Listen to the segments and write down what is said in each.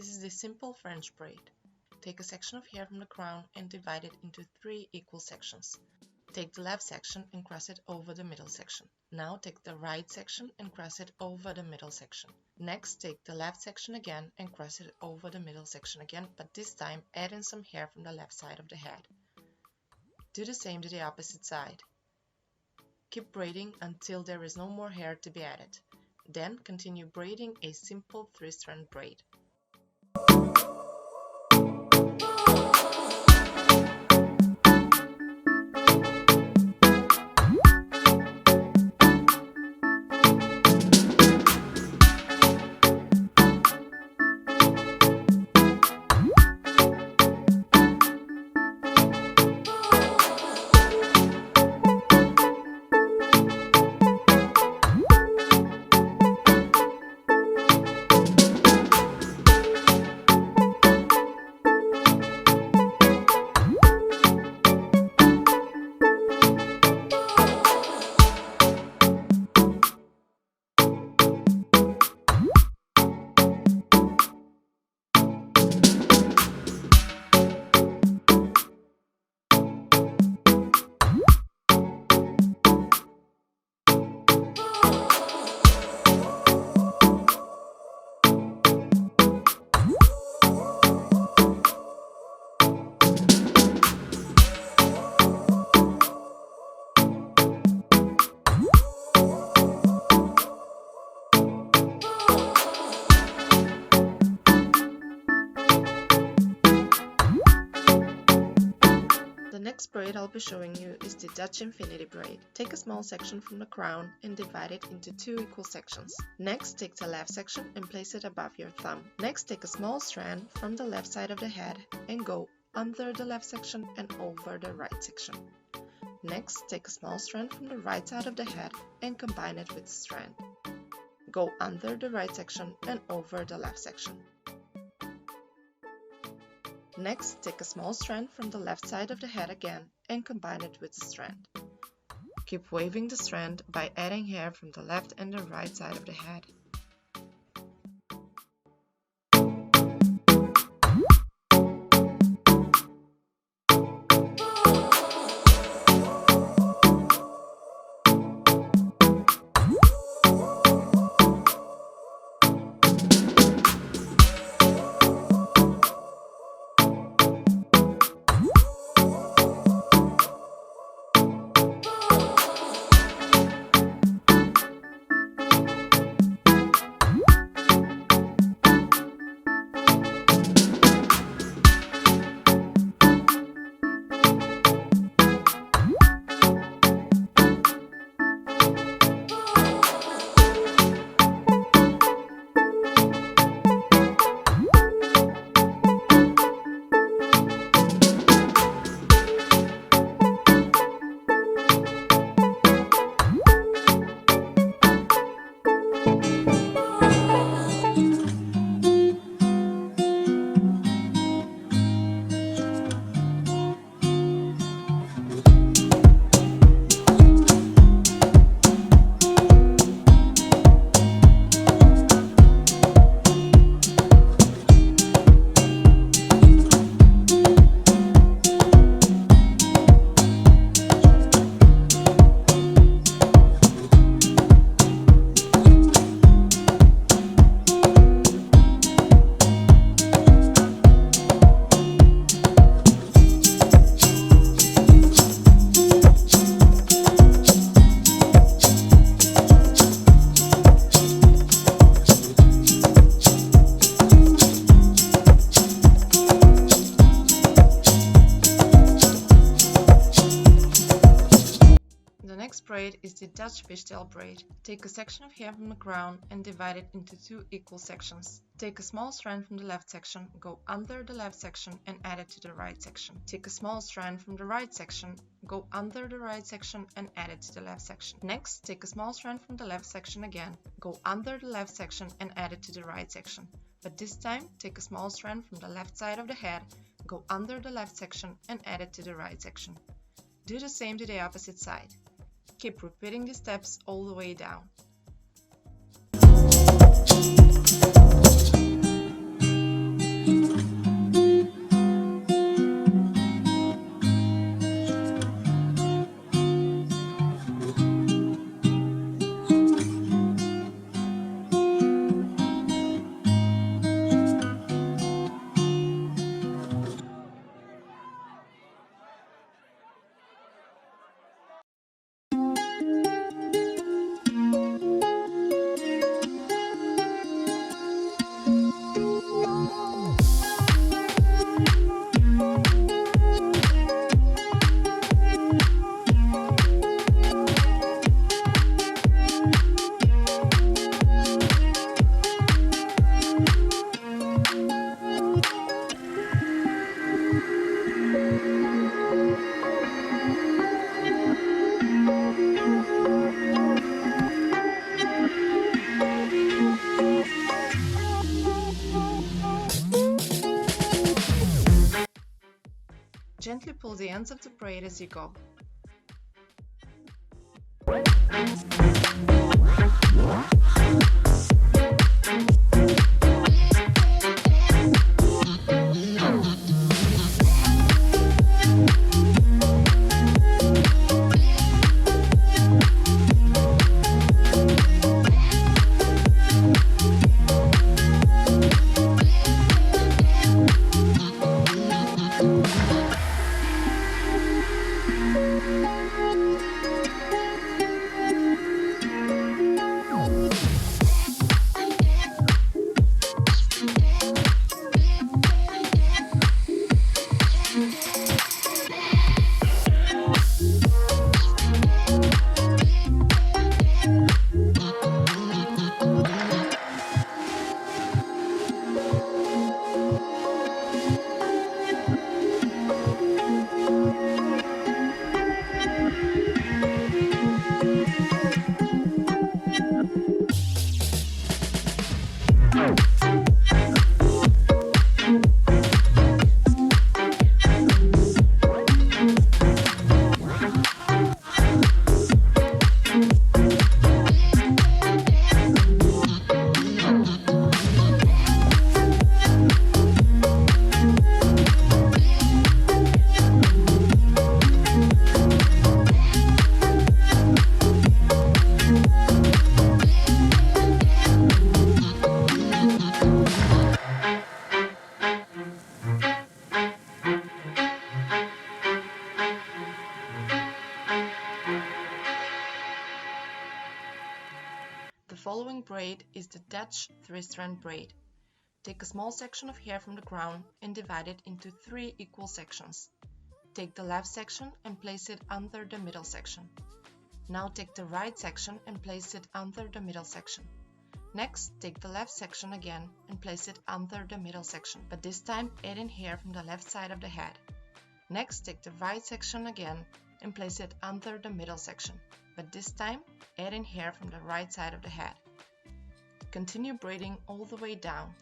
This is the simple French braid. Take a section of hair from the crown and divide it into 3 equal sections. Take the left section and cross it over the middle section. Now take the right section and cross it over the middle section. Next, take the left section again and cross it over the middle section again, but this time add in some hair from the left side of the head. Do the same to the opposite side. Keep braiding until there is no more hair to be added. Then continue braiding a simple 3-strand braid. The next braid I'll be showing you is the Dutch infinity braid. Take a small section from the crown and divide it into 2 equal sections. Next, take the left section and place it above your thumb. Next, take a small strand from the left side of the head and go under the left section and over the right section. Next, take a small strand from the right side of the head and combine it with the strand. Go under the right section and over the left section. Next, take a small strand from the left side of the head again and combine it with the strand. Keep waving the strand by adding hair from the left and the right side of the head. The next braid is the Dutch fishtail braid. Take a section of hair from the crown and divide it into 2 equal sections. Take a small strand from the left section, go under the left section and add it to the right section. Take a small strand from the right section, go under the right section and add it to the left section. Next, take a small strand from the left section again, go under the left section and add it to the right section. But this time, take a small strand from the left side of the head, go under the left section and add it to the right section. Do the same to the opposite side. Keep repeating the steps all the way down. Gently pull the ends of the braid as you go. The following braid is the Dutch 3-strand braid. Take a small section of hair from the crown and divide it into 3 equal sections. Take the left section and place it under the middle section. Now take the right section and place it under the middle section. Next, take the left section again and place it under the middle section, but this time add in hair from the left side of the head. Next, take the right section again and place it under the middle section, but this time add in hair from the right side of the head. Continue braiding all the way down.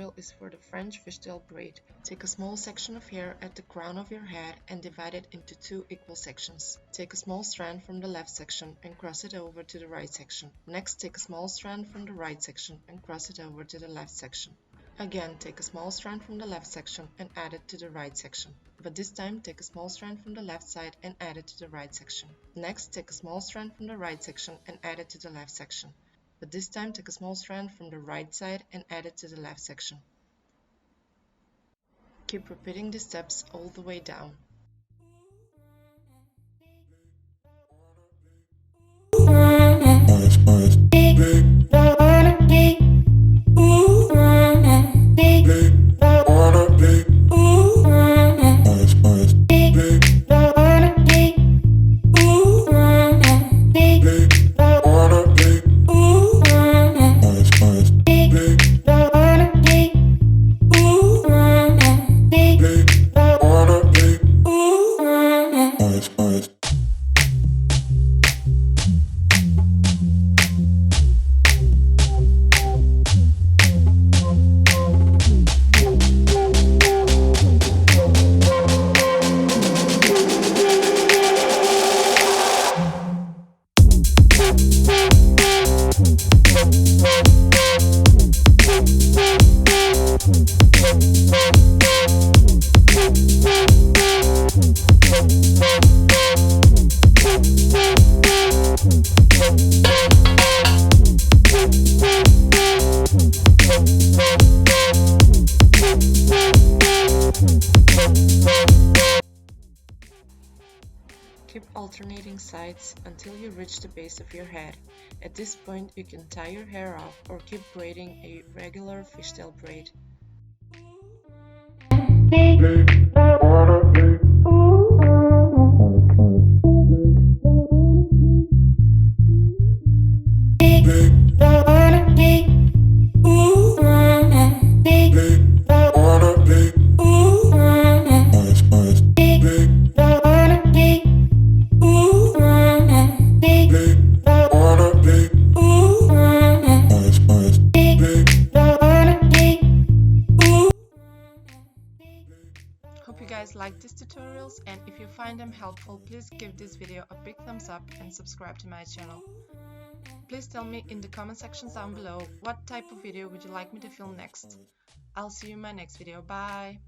tutorial is for the French fishtail braid. Take a small section of hair at the crown of your head and divide it into 2 equal sections. Take a small strand from the left section and cross it over to the right section. Next, take a small strand from the right section and cross it over to the left section. Again, take a small strand from the left section and add it to the right section. But this time, take a small strand from the left side and add it to the right section. Next, take a small strand from the right section and add it to the left section. But this time, take a small strand from the right side and add it to the left section. Keep repeating the steps all the way down. Keep alternating sides until you reach the base of your head. At this point, you can tie your hair off or keep braiding a regular fishtail braid. Hope you guys like these tutorials, and if you find them helpful, please give this video a big thumbs up and subscribe to my channel. Please tell me in the comment sections down below what type of video would you like me to film next. I'll see you in my next video. Bye!